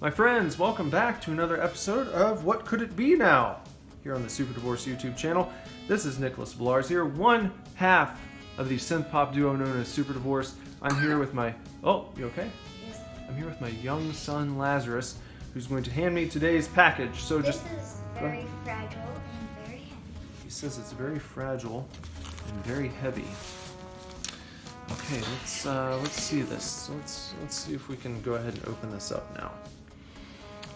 My friends, welcome back to another episode of What Could It Be Now? Here on the Superdivorce YouTube channel. This is Nicholas Blars here, one half of the synth pop duo known as Superdivorce. I'm here with my, oh, you okay? Yes. I'm here with my young son Lazarus, who's going to hand me today's package. So This just, is very fragile and very heavy. he says it's very fragile and very heavy. Okay, let's see this. So let's see if we can go ahead and open this up now.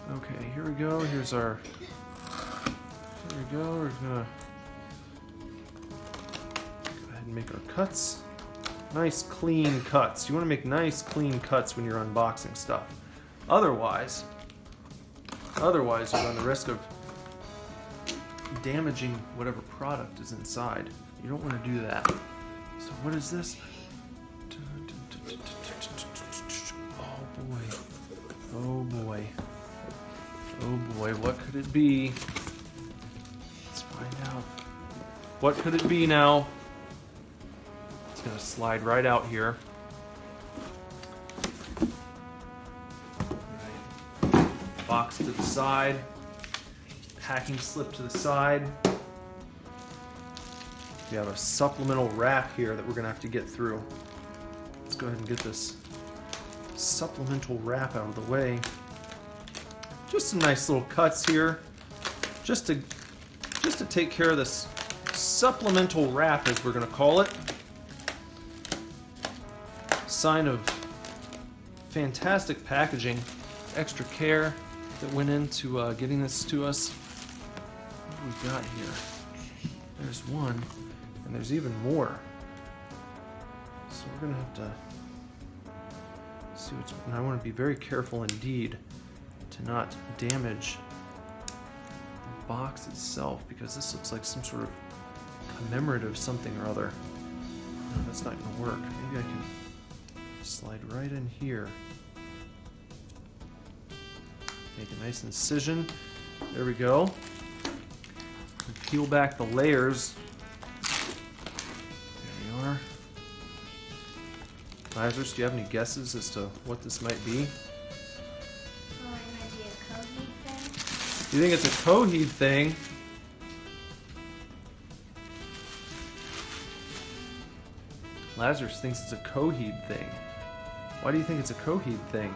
Okay, here we go. Here's our. Here we go. We're gonna go ahead and make our cuts. Nice, clean cuts. You want to make nice, clean cuts when you're unboxing stuff. Otherwise, you run the risk of damaging whatever product is inside. You don't want to do that. So what is this? Oh boy. Oh boy. Oh boy, what could it be? Let's find out. What could it be now? It's gonna slide right out here. Right. Box to the side. Packing slip to the side. We have a supplemental wrap here that we're gonna have to get through. Let's go ahead and get this supplemental wrap out of the way. Just some nice little cuts here, just to take care of this supplemental wrap, as we're going to call it. Sign of fantastic packaging, extra care that went into getting this to us. What do we got here? There's one, and there's even more. So we're going to have to see what's. And I want to be very careful indeed to not damage the box itself, because this looks like some sort of commemorative something or other. No, that's not going to work. Maybe I can slide right in here. Make a nice incision. There we go. And peel back the layers. There we are. Lazarus, do you have any guesses as to what this might be? You think it's a Coheed thing? Lazarus thinks it's a Coheed thing. Why do you think it's a Coheed thing?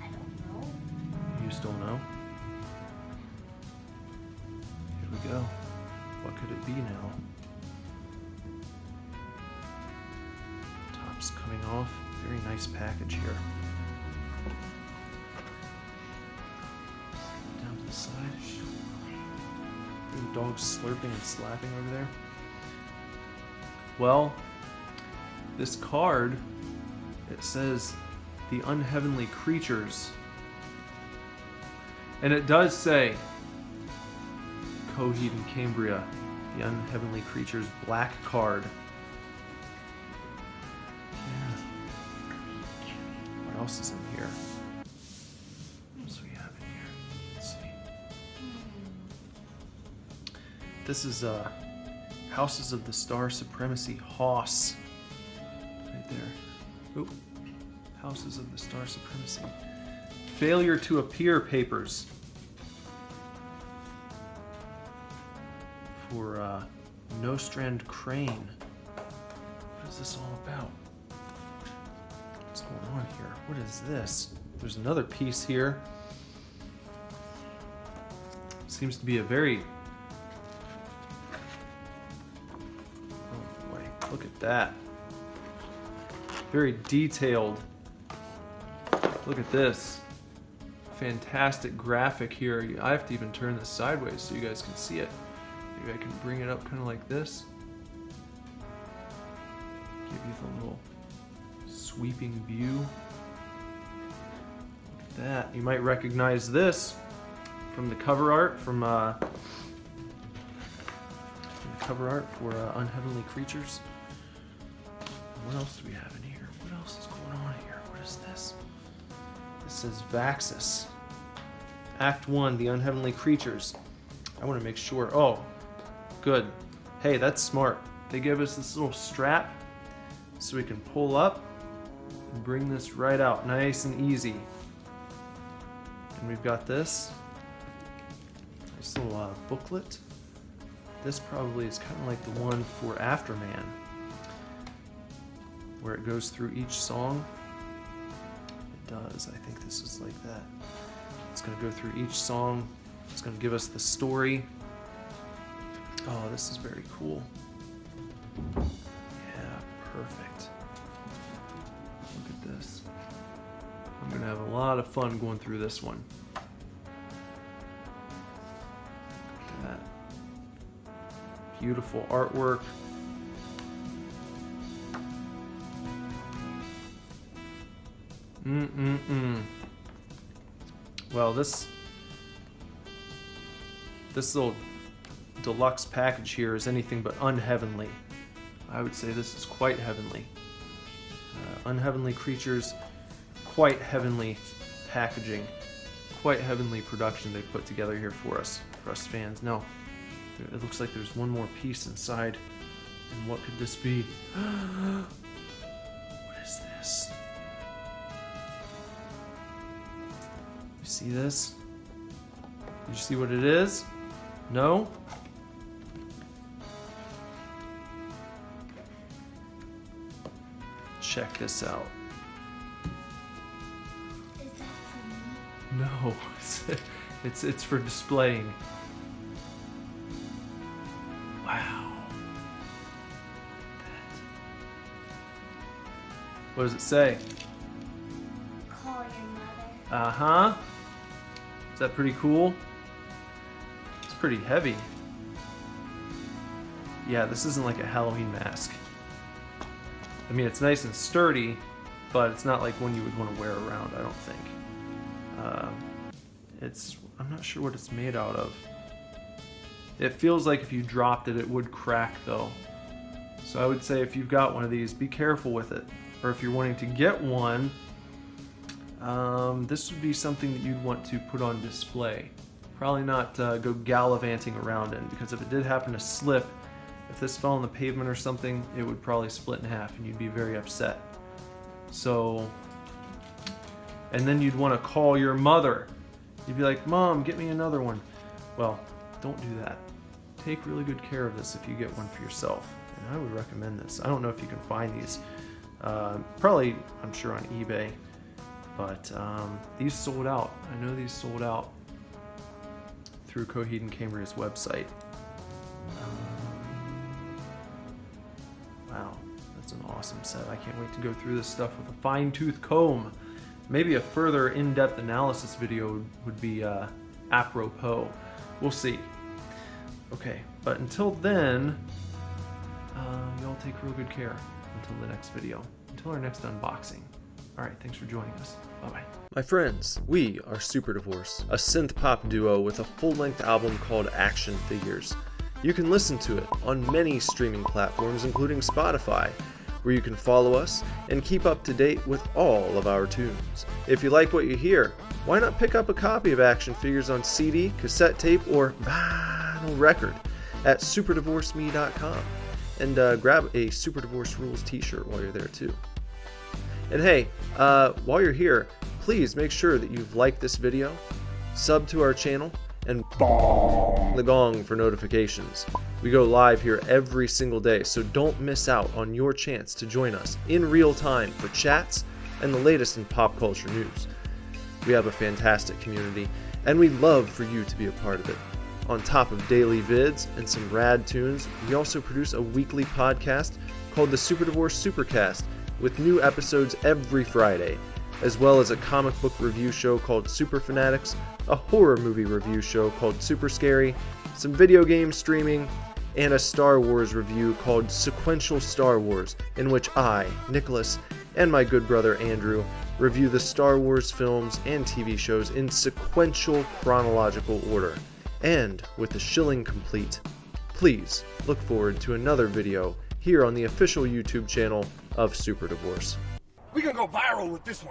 I don't know. You still know? Here we go. What could it be now? Top's coming off. Very nice package here. Side. The dog's slurping and slapping over there. Well, this card, it says the unheavenly creatures, and it does say Coheed and Cambria, the unheavenly creatures black card. Yeah. What else is in here? This is Houses of the Star Supremacy Hoss. Right there. Oop. Houses of the Star Supremacy. Failure to Appear papers. For Nostrand Crane. What is this all about? What's going on here? What is this? There's another piece here. Seems to be a very... Look at that. Very detailed. Look at this. Fantastic graphic here. I have to even turn this sideways so you guys can see it. Maybe I can bring it up kind of like this. Give you the little sweeping view. Look at that. You might recognize this from the cover art for Unheavenly Creatures. What else do we have in here? What else is going on here? What is this? This says Vaxis. Act 1, The Unheavenly Creatures. I want to make sure. Oh, good. Hey, that's smart. They give us this little strap so we can pull up and bring this right out nice and easy. And we've got this little booklet. This probably is kind of like the one for Afterman, where it goes through each song. It does. I think this is like that. It's going to go through each song. It's going to give us the story. Oh, this is very cool. Yeah, perfect. Look at this. I'm going to have a lot of fun going through this one. Look at that. Beautiful artwork. Well, this little deluxe package here is anything but unheavenly. I would say this is quite heavenly. Unheavenly creatures, quite heavenly packaging, quite heavenly production they put together here for us fans. Now, it looks like there's one more piece inside. And what could this be? What is this? You see this? Did you see what it is? No? Check this out. Is that for me? No, it's for displaying. Wow. What does it say? Call your mother. Uh-huh. Is that pretty cool? It's pretty heavy. Yeah, this isn't like a Halloween mask. I mean, it's nice and sturdy, but it's not like one you would want to wear around, I don't think. I'm not sure what it's made out of. It feels like if you dropped it, it would crack though. So I would say if you've got one of these, be careful with it. Or if you're wanting to get one, this would be something that you'd want to put on display. Probably not go gallivanting around in, because if it did happen to slip, if this fell on the pavement or something, it would probably split in half and you'd be very upset. So, and then you'd want to call your mother. You'd be like, Mom, get me another one. Well, don't do that. Take really good care of this if you get one for yourself. And I would recommend this. I don't know if you can find these. Probably, I'm sure, on eBay. But these sold out. I know these sold out through Coheed and Cambria's website. Wow, that's an awesome set. I can't wait to go through this stuff with a fine-tooth comb. Maybe a further in-depth analysis video would be apropos. We'll see. Okay, but until then, y'all take real good care until the next video, until our next unboxing. Alright, thanks for joining us. Bye-bye. My friends, we are Superdivorce, a synth-pop duo with a full-length album called Action Figures. You can listen to it on many streaming platforms, including Spotify, where you can follow us and keep up to date with all of our tunes. If you like what you hear, why not pick up a copy of Action Figures on CD, cassette tape, or vinyl record at superdivorceme.com and grab a Superdivorce Rules t-shirt while you're there too. And hey, while you're here, please make sure that you've liked this video, sub to our channel, and bong the gong for notifications. We go live here every single day, so don't miss out on your chance to join us in real time for chats and the latest in pop culture news. We have a fantastic community, and we'd love for you to be a part of it. On top of daily vids and some rad tunes, we also produce a weekly podcast called the Superdivorce Supercast, with new episodes every Friday, as well as a comic book review show called Super Fanatics, a horror movie review show called Super Scary, some video game streaming, and a Star Wars review called Sequential Star Wars, in which I, Nicholas, and my good brother Andrew review the Star Wars films and TV shows in sequential chronological order. And with the shilling complete, please look forward to another video here on the official YouTube channel of Superdivorce. We gonna go viral with this one.